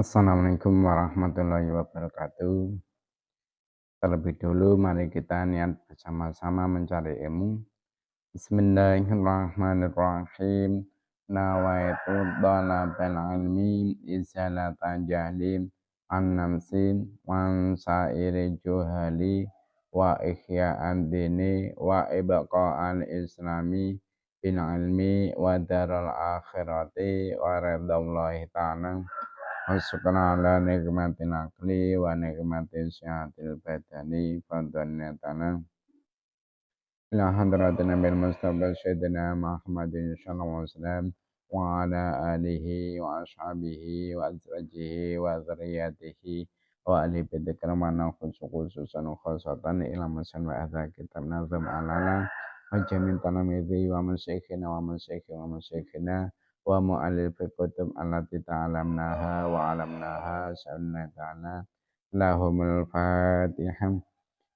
Assalamualaikum warahmatullahi wabarakatuh. Terlebih dulu mari kita niat bersama-sama mencari ilmu. Bismillahirrahmanirrahim. Nawaitu dhalabal ilmi izalata jahlim an namsin wan sairi juhali wa ihya'ad dini wa ibqa'al islami bil ilmi wa daral akhirati wa ridallahi ta'ala. Wasyukran ala nikmatin akli wa nikmatin syahatil badani fadhannatana ila hadratin nabil mustafa syedina Muhammadin sallallahu alaihi wasallam wa ala alihi wa ashabihi wa azwajihi wa dzurriyyatihi wa ahli baiti kramana khususan khosatan ila masan wa adza kitab nazam alala wa jamin tanamidhi wa masyikhina wa mu'allif kutub allati ta'alamnaha wa alamnaha sunnatana lahumul fatihah.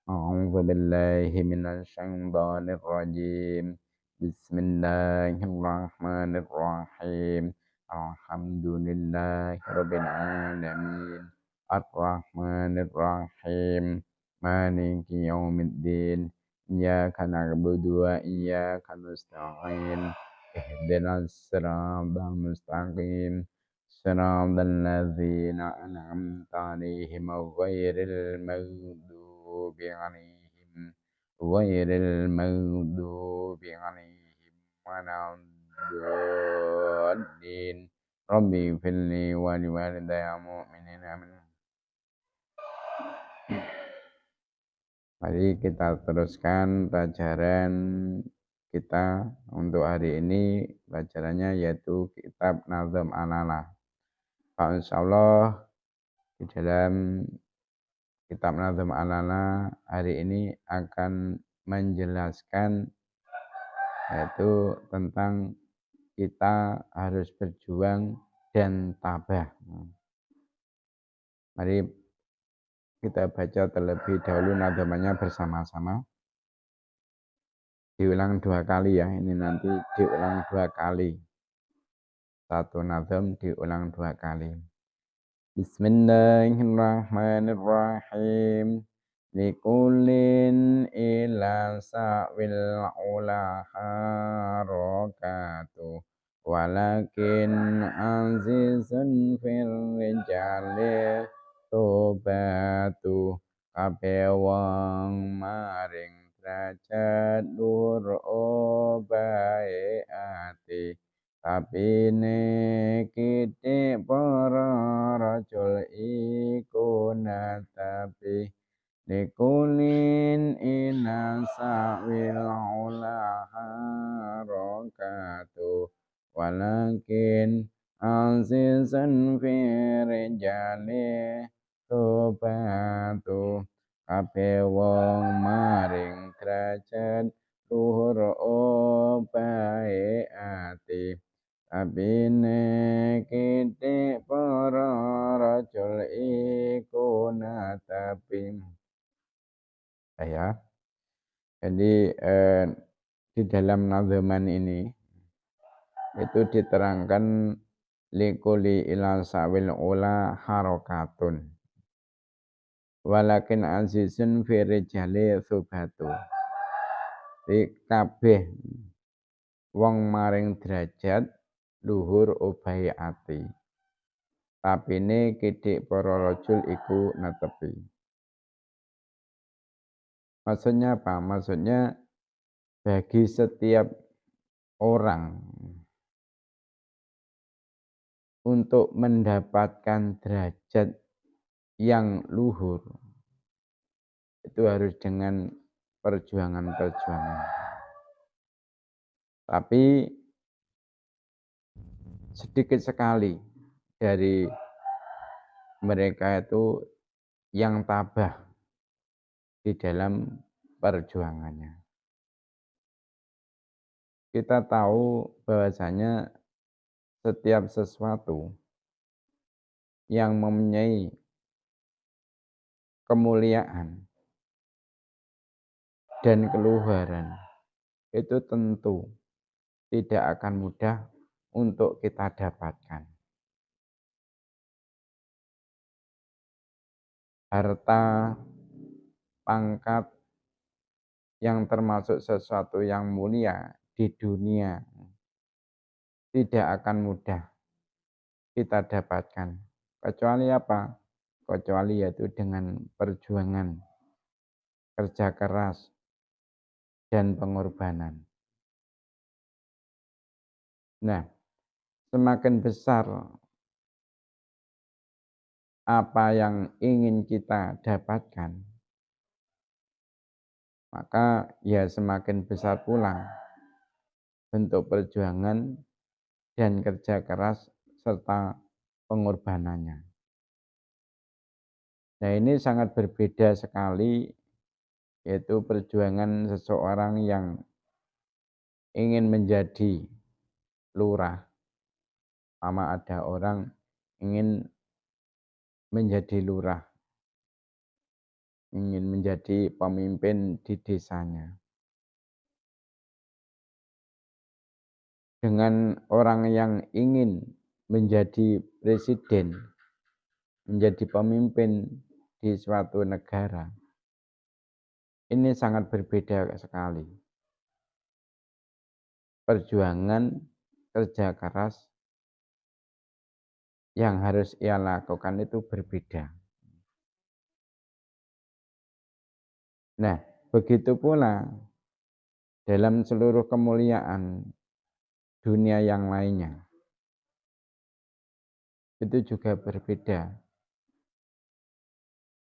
A'udzu billahi minasy syaithanir rajim. Bismillahirrahmanirrahim. Alhamdulillahirabbil alamin. Arrahmanir rahim. Maliki yaumiddin. Iyyaka na'budu wa iyyaka nasta'in. Ihdinas siratal mustaqim. Siratal ladzina an'amta 'alaihim ghairil maghdubi 'alaihim waladdallin. Rabbi firli wa liwalidayya mu'minina amin. Mari kita teruskan pelajaran kita untuk hari ini. Pelajarannya yaitu kitab Nazm Alalah. Insyaallah di dalam kitab Nazm Alalah hari ini akan menjelaskan yaitu tentang kita harus berjuang dan tabah. Mari kita baca terlebih dahulu nadamanya bersama-sama. Diulang 2 kali ya, ini nanti diulang 2 kali. Satu nadam diulang 2 kali. Bismillahirrahmanirrahim. Likullin ila sa'wil ula harakatu walakin azizun fir rijali tobatu kabeh wong maring derajat nur bae ati tapine kitik para rajul iku natapi likulin inasa wil ula harakatu walakin azizan firijali tobatu kabeh wong maring derajat luhur bae ati abine kitik para rajul iku natapi. Ya, jadi di dalam nazaman ini itu diterangkan likuli ila sawil ula harokatun walakin azizun fi rijali subhatu. Di kabeh wong maring derajat luhur ubahi ati tapine kidik para rajul iku netepi. Maksudnya apa? Maksudnya bagi setiap orang untuk mendapatkan derajat yang luhur itu harus dengan perjuangan-perjuangan. Tapi sedikit sekali dari mereka itu yang tabah di dalam perjuangannya. Kita tahu bahwasanya setiap sesuatu yang mempunyai kemuliaan dan keluhuran itu tentu tidak akan mudah untuk kita dapatkan. harta, pangkat, yang termasuk sesuatu yang mulia di dunia tidak akan mudah kita dapatkan. Kecuali apa? Kecuali yaitu dengan perjuangan, kerja keras, dan pengorbanan. Nah, semakin besar apa yang ingin kita dapatkan, maka ya semakin besar pula bentuk perjuangan dan kerja keras serta pengorbanannya. Nah, ini sangat berbeda sekali, yaitu perjuangan seseorang yang ingin menjadi lurah, sama ada orang ingin menjadi lurah, ingin menjadi pemimpin di desanya. Dengan orang yang ingin menjadi presiden, menjadi pemimpin di suatu negara, ini sangat berbeda sekali. Perjuangan kerja keras yang harus ia lakukan itu berbeda. Nah, begitu pula dalam seluruh kemuliaan dunia yang lainnya. Itu juga berbeda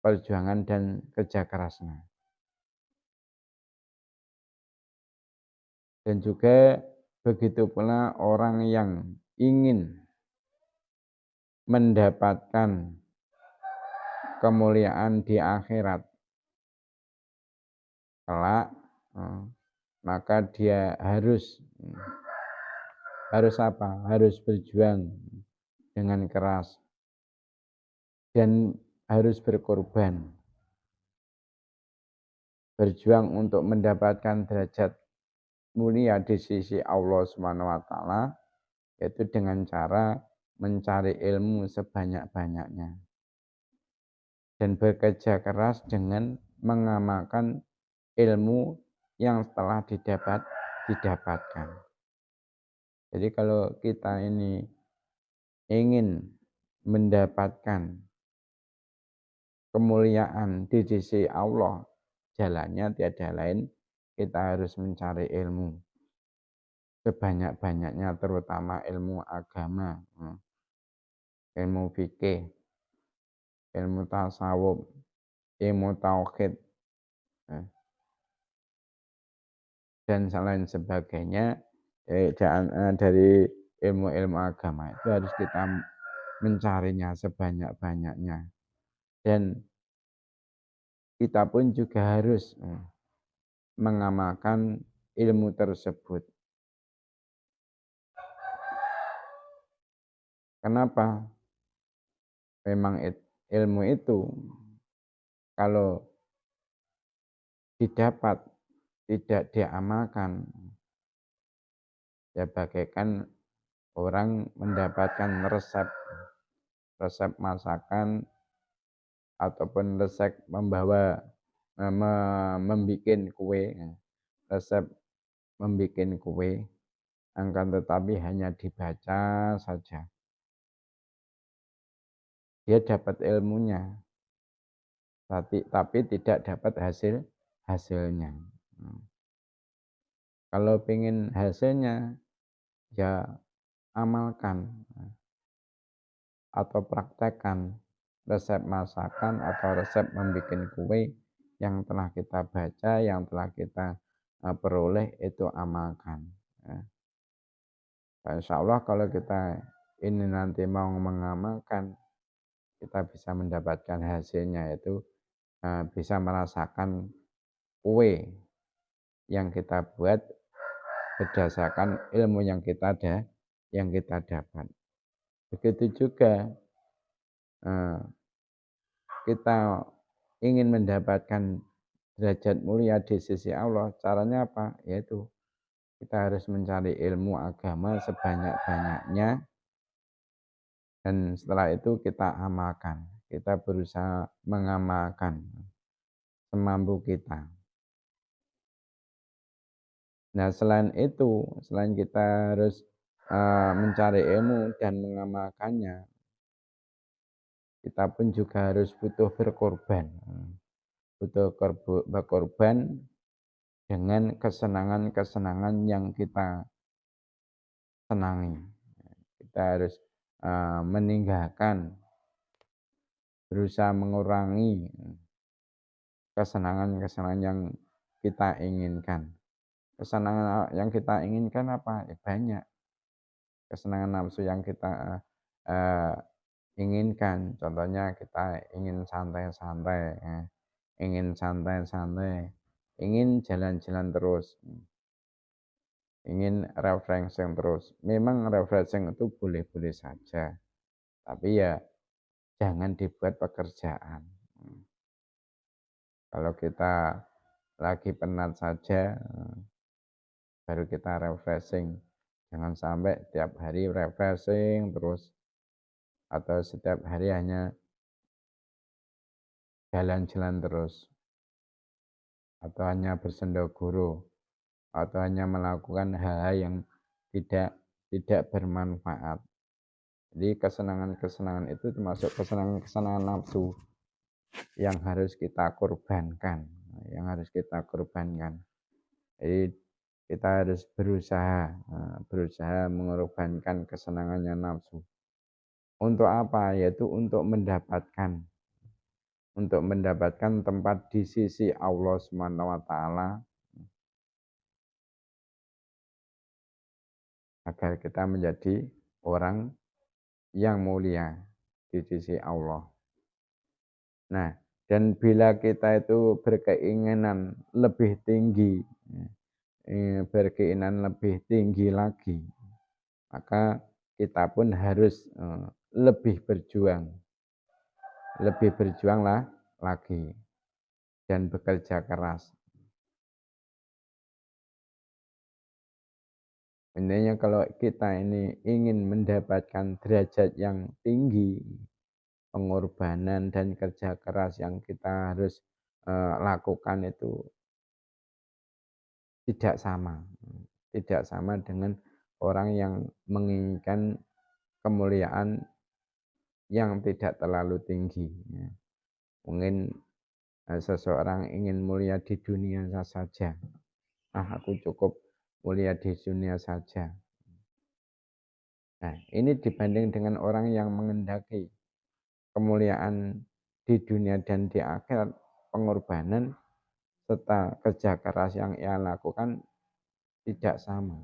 perjuangan dan kerja kerasnya. Dan juga begitu pula orang yang ingin mendapatkan kemuliaan di akhirat kelak, maka dia harus apa? Harus berjuang dengan keras dan harus berkorban. Berjuang untuk mendapatkan derajat mulia di sisi Allah Subhanahu wa taala, yaitu dengan cara mencari ilmu sebanyak-banyaknya dan bekerja keras dengan mengamalkan ilmu yang telah didapatkan. Jadi kalau kita ini ingin mendapatkan kemuliaan di sisi Allah, jalannya tiada lain kita harus mencari ilmu sebanyak-banyaknya, terutama ilmu agama, ilmu fikih, ilmu tasawuf, ilmu tauhid, dan lain sebagainya. Dari ilmu-ilmu agama itu harus kita mencarinya sebanyak-banyaknya, dan kita pun juga harus mengamalkan ilmu tersebut. Kenapa? Memang ilmu itu kalau didapat tidak diamalkan, ya bagaikan orang mendapatkan resep masakan ataupun resep membawa membikin kue, resep membikin kue, akan tetapi hanya dibaca saja. Dia dapat ilmunya, tapi tidak dapat hasilnya. Kalau ingin hasilnya, ya amalkan atau praktekkan resep masakan atau resep membuat kue yang telah kita baca, yang telah kita peroleh, itu amalkan. Insya Allah kalau kita ini nanti mau mengamalkan, kita bisa mendapatkan hasilnya, yaitu bisa merasakan kue yang kita buat berdasarkan ilmu yang kita dapat. Begitu juga kita ingin mendapatkan derajat mulia di sisi Allah, caranya apa? Yaitu kita harus mencari ilmu agama sebanyak-banyaknya, dan setelah itu kita amalkan. kita berusaha mengamalkan semampu kita. Nah, selain itu, selain kita harus mencari ilmu dan mengamalkannya, kita pun juga harus butuh berkorban. Butuh berkorban dengan kesenangan-kesenangan yang kita senangi. Kita harus meninggalkan, berusaha mengurangi kesenangan-kesenangan yang kita inginkan. Kesenangan yang kita inginkan apa? Ya, banyak. Kesenangan nafsu yang kita inginkan. Contohnya kita ingin santai-santai, ingin santai-santai, ingin jalan-jalan terus, ingin refreshing terus. Memang refreshing itu boleh-boleh saja, tapi ya jangan dibuat pekerjaan. Kalau kita lagi penat saja, baru kita refreshing. Jangan sampai tiap hari refreshing terus, atau setiap hari hanya jalan-jalan terus, atau hanya bersendaguro, atau hanya melakukan hal-hal yang tidak bermanfaat. Jadi kesenangan-kesenangan itu termasuk kesenangan-kesenangan nafsu yang harus kita korbankan, Jadi kita harus berusaha mengorbankan kesenangannya nafsu. Untuk apa? Yaitu untuk mendapatkan tempat di sisi Allah Subhanahu wa taala, agar kita menjadi orang yang mulia di sisi Allah. Nah, dan bila kita itu berkeinginan lebih tinggi, lagi, maka kita pun harus lebih berjuanglah lagi dan bekerja keras. Intinya kalau kita ini ingin mendapatkan derajat yang tinggi, pengorbanan dan kerja keras yang kita harus lakukan itu tidak sama dengan orang yang menginginkan kemuliaan yang tidak terlalu tinggi. Mungkin seseorang ingin mulia di dunia saja. Aku cukup mulia di dunia saja. Nah, ini dibanding dengan orang yang mengendaki kemuliaan di dunia dan di akhirat, pengorbanan serta kerja keras yang ia lakukan tidak sama.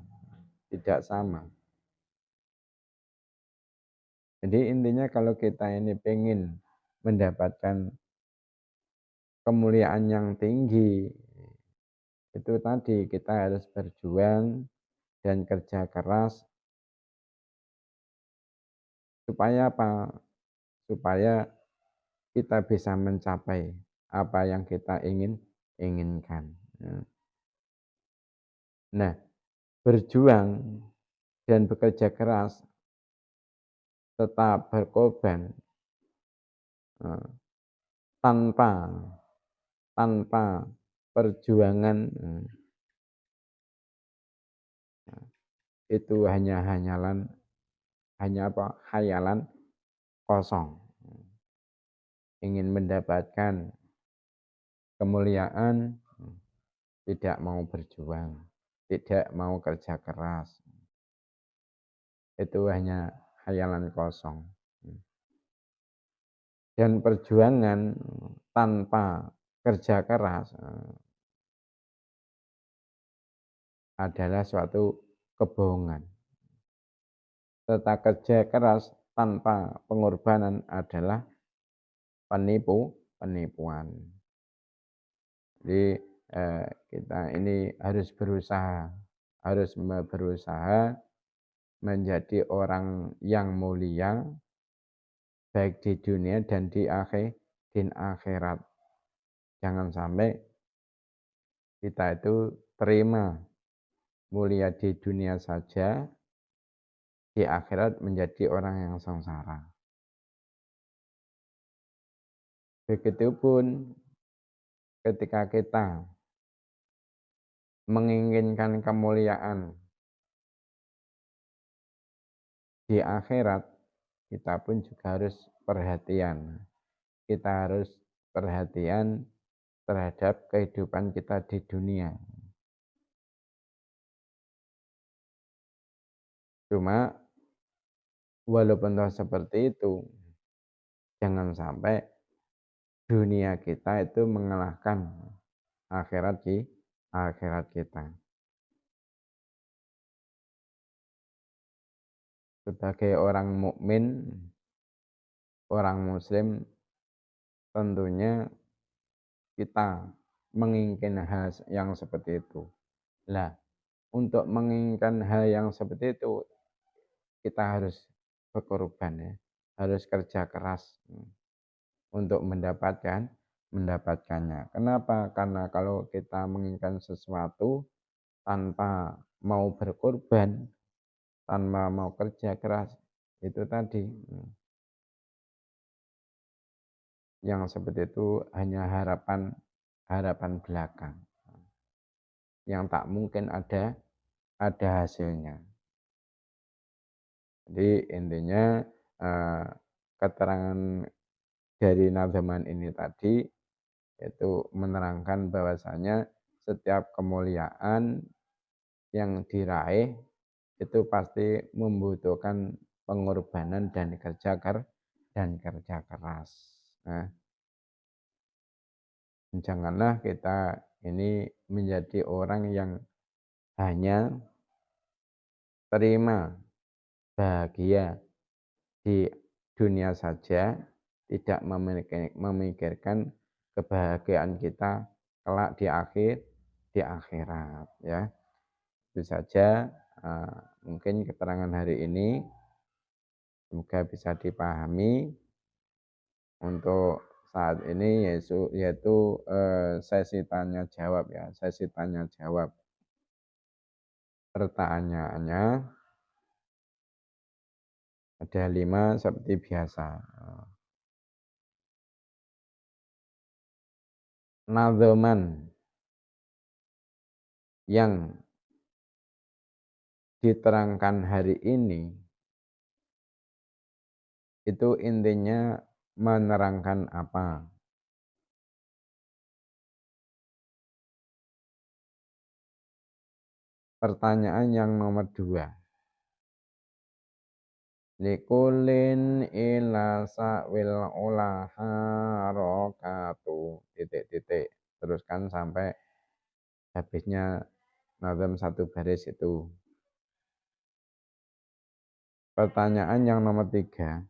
Jadi intinya kalau kita ini pengen mendapatkan kemuliaan yang tinggi, itu tadi kita harus berjuang dan kerja keras supaya apa? Supaya kita bisa mencapai apa yang kita inginkan. Nah, berjuang dan bekerja keras tetap berkorban tanpa perjuangan itu hanya khayalan kosong. Ingin mendapatkan kemuliaan, tidak mau berjuang, tidak mau kerja keras. Itu hanya khayalan kosong. Dan perjuangan tanpa kerja keras adalah suatu kebohongan. Serta kerja keras tanpa pengorbanan adalah penipuan. Jadi kita ini harus berusaha menjadi orang yang mulia baik di dunia dan di akhirat. Jangan sampai kita itu terima mulia di dunia saja, di akhirat menjadi orang yang sengsara. Begitupun ketika kita menginginkan kemuliaan di akhirat, kita pun juga harus perhatian. Kita harus perhatian terhadap kehidupan kita di dunia. Cuma walaupun toh seperti itu, jangan sampai dunia kita itu mengalahkan akhirat kita. Sebagai orang mukmin, orang muslim, tentunya kita menginginkan hal yang seperti itu. Lah, untuk menginginkan hal yang seperti itu, kita harus berkorban ya, harus kerja keras untuk mendapatkannya. Kenapa? Karena kalau kita menginginkan sesuatu tanpa mau berkorban, tanpa mau kerja keras, itu tadi yang seperti itu hanya harapan belaka yang tak mungkin ada hasilnya. Jadi intinya keterangan dari nadhaman ini tadi yaitu menerangkan bahwasanya setiap kemuliaan yang diraih itu pasti membutuhkan pengorbanan dan kerja keras. Nah, janganlah kita ini menjadi orang yang hanya terima bahagia di dunia saja, tidak memikirkan kebahagiaan kita kelak di akhirat ya. Itu saja mungkin keterangan hari ini semoga bisa dipahami untuk saat ini yaitu sesi tanya jawab ya, sesi tanya jawab. Pertanyaannya ada 5 seperti biasa. Nadhaman yang diterangkan hari ini itu intinya menerangkan apa? Pertanyaan yang nomor 2. Likulin ila sa'wil ulaha rokatu titik-titik. Teruskan sampai habisnya nazam satu baris itu. Pertanyaan yang nomor 3.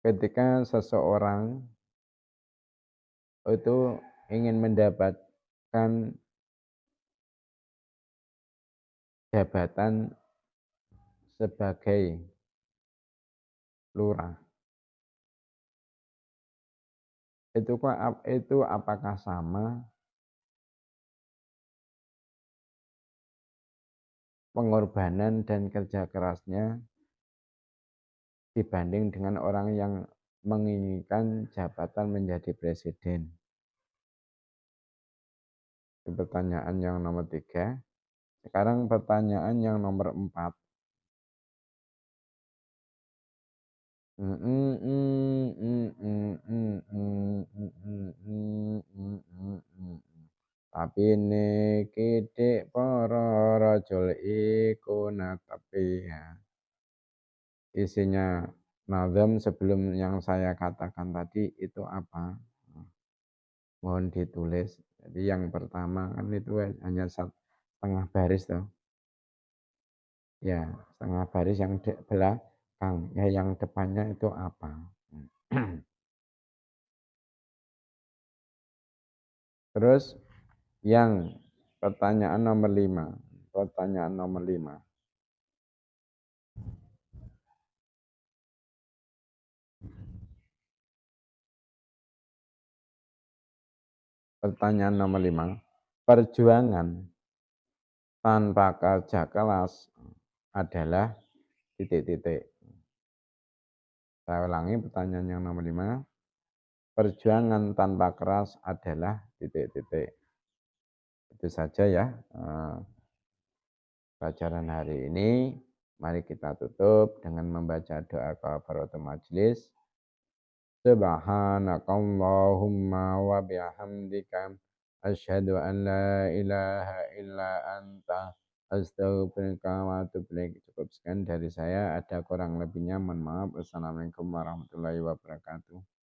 Ketika seseorang itu ingin mendapatkan jabatan sebagai lurah, itu apakah sama pengorbanan dan kerja kerasnya dibanding dengan orang yang menginginkan jabatan menjadi presiden? Itu pertanyaan yang nomor 3. Sekarang pertanyaan yang nomor 4. Tapi niki dik para rajul iku netepi ya. Isinya nazam sebelum yang saya katakan tadi itu apa? Mohon ditulis. Jadi yang pertama kan itu hanya setengah baris toh. Ya, setengah baris yang belakang. Ya, yang depannya itu apa? Terus yang pertanyaan nomor 5. Pertanyaan nomor 5. Pertanyaan nomor 5. Perjuangan tanpa kerja keras adalah titik-titik. Saya ulangi pertanyaan yang nomor 5. Perjuangan tanpa keras adalah titik-titik. Itu saja ya pelajaran hari ini. Mari kita tutup dengan membaca doa kafaratul majlis. Subhanakallahumma wa bihamdika asyhadu an la ilaha illa anta astaghfiruka wa atubu ilaik. Cukup sekian dari saya. Ada kurang lebihnya mohon maaf. Wassalamualaikum warahmatullahi wabarakatuh.